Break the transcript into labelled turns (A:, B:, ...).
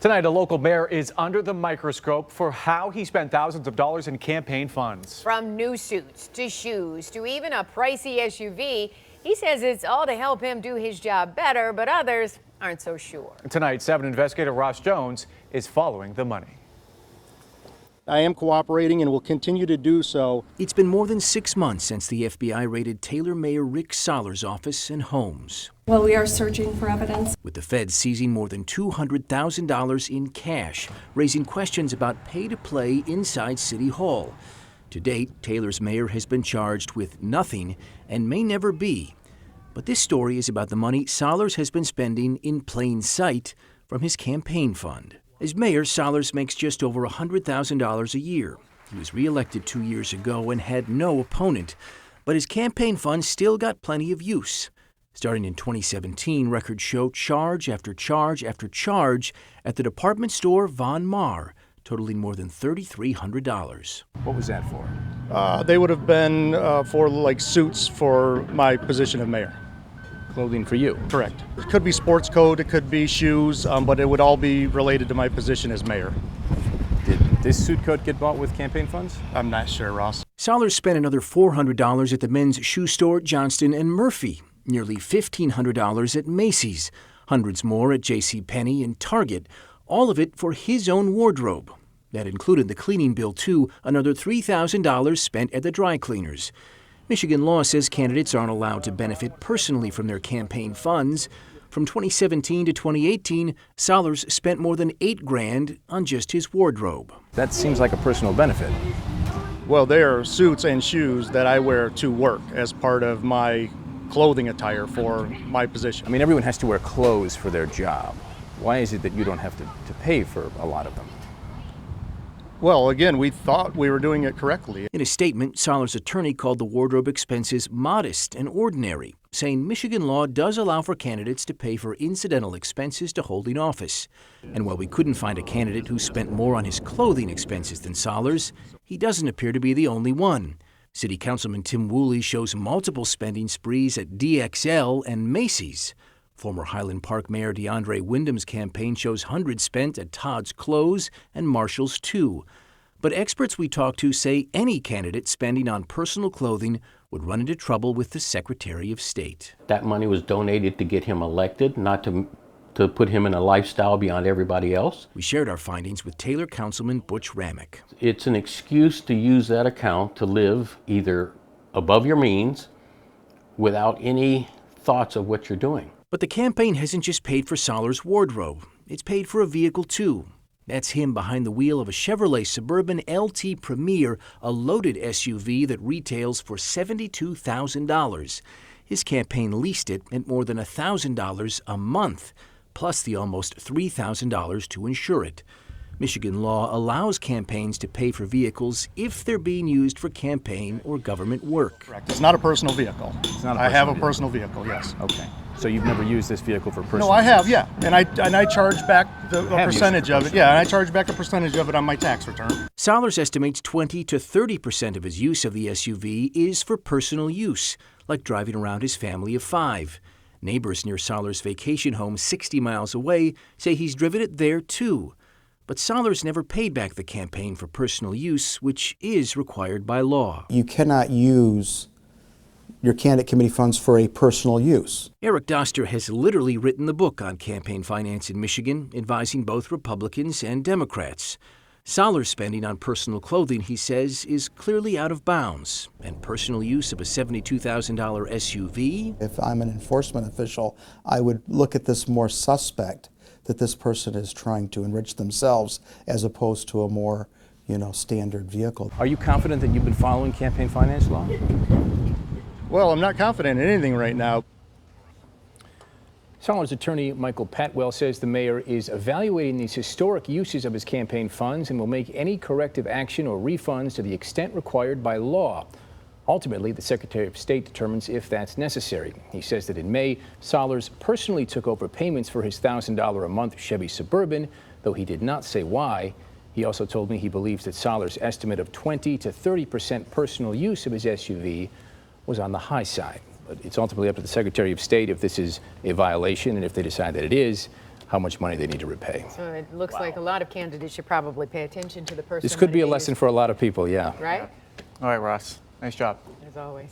A: Tonight, a local mayor is under the microscope for how he spent thousands of dollars in campaign funds.
B: From new suits to shoes to even a pricey SUV, he says it's all to help him do his job better, but others aren't so sure.
A: Tonight, 7 investigator Ross Jones is following the money.
C: I am cooperating and will continue to do so.
D: It's been more than 6 months since the FBI raided Taylor Mayor Rick Sollers' office and homes.
E: Well, we are searching for evidence.
D: With the feds seizing more than $200,000 in cash, raising questions about pay-to-play inside City Hall. To date, Taylor's mayor has been charged with nothing and may never be. But this story is about the money Sollers has been spending in plain sight from his campaign fund. As mayor, Sollers makes just over $100,000 a year. He was re-elected 2 years ago and had no opponent, but his campaign fund still got plenty of use. Starting in 2017, records show charge after charge after charge at the department store Von Maur, totaling more than $3,300.
A: What was that for?
C: They would have been for like suits for my position of mayor.
A: Clothing for you?
C: Correct. It could be sports coat, it could be shoes, but it would all be related to my position as mayor.
A: Did this suit coat get bought with campaign funds?
C: I'm not sure, Ross.
D: Sollers spent another $400 at the men's shoe store Johnston & Murphy, nearly $1,500 at Macy's, hundreds more at JCPenney and Target, all of it for his own wardrobe. That included the cleaning bill, too, another $3,000 spent at the dry cleaners. Michigan law says candidates aren't allowed to benefit personally from their campaign funds. From 2017 to 2018, Sollers spent more than $8,000 on just his wardrobe.
A: That seems like a personal benefit.
C: Well, they are suits and shoes that I wear to work as part of my clothing attire for my position.
A: I mean, everyone has to wear clothes for their job. Why is it that you don't have to pay for a lot of them?
C: Well, again, we thought we were doing it correctly.
D: In a statement, Sollers' attorney called the wardrobe expenses modest and ordinary, saying Michigan law does allow for candidates to pay for incidental expenses to holding office. And while we couldn't find a candidate who spent more on his clothing expenses than Sollers, he doesn't appear to be the only one. City Councilman Tim Woolley shows multiple spending sprees at DXL and Macy's. Former Highland Park Mayor DeAndre Wyndham's campaign shows hundreds spent at Todd's Clothes and Marshall's too. But experts we talked to say any candidate spending on personal clothing would run into trouble with the Secretary of State.
F: That money was donated to get him elected, not to put him in a lifestyle beyond everybody else.
D: We shared our findings with Taylor Councilman Butch Ramick.
F: It's an excuse to use that account to live either above your means without any thoughts of what you're doing.
D: But the campaign hasn't just paid for Sollers' wardrobe. It's paid for a vehicle, too. That's him behind the wheel of a Chevrolet Suburban LT Premier, a loaded SUV that retails for $72,000. His campaign leased it at more than $1,000 a month, plus the almost $3,000 to insure it. Michigan law allows campaigns to pay for vehicles if they're being used for campaign or government work.
C: Correct. It's not a personal vehicle. I have a personal vehicle, yes.
A: Okay. So you've never used this vehicle for personal
C: No, I have,
A: use?
C: yeah. And I charge back a percentage of it. Yeah, and I charge back a percentage of it on my tax return.
D: Sollers estimates 20 to 30% of his use of the SUV is for personal use, like driving around his family of 5. Neighbors near Sollers' vacation home 60 miles away say he's driven it there too. But Sollers never paid back the campaign for personal use, which is required by law.
G: You cannot use your candidate committee funds for a personal use.
D: Eric Doster has literally written the book on campaign finance in Michigan, advising both Republicans and Democrats. Sollers' spending on personal clothing, he says, is clearly out of bounds, and personal use of a $72,000 SUV?
G: If I'm an enforcement official, I would look at this more suspect, that this person is trying to enrich themselves as opposed to a more, standard vehicle.
A: Are you confident that you've been following campaign finance law?
C: Well, I'm not confident in anything right now.
A: Sollers' attorney Michael Patwell says the mayor is evaluating these historic uses of his campaign funds and will make any corrective action or refunds to the extent required by law. Ultimately, the Secretary of State determines if that's necessary. He says that in May, Sollers personally took over payments for his $1,000 a month Chevy Suburban, though he did not say why. He also told me he believes that Sollers' estimate of 20 to 30% personal use of his SUV was on the high side. But it's ultimately up to the Secretary of State if this is a violation, and if they decide that it is, how much money they need to repay.
B: So it looks like a lot of candidates should probably pay attention to the person.
A: This could be a
B: motivated,
A: lesson for a lot of people, yeah.
B: right?
H: All right, Ross. Nice job.
B: As always.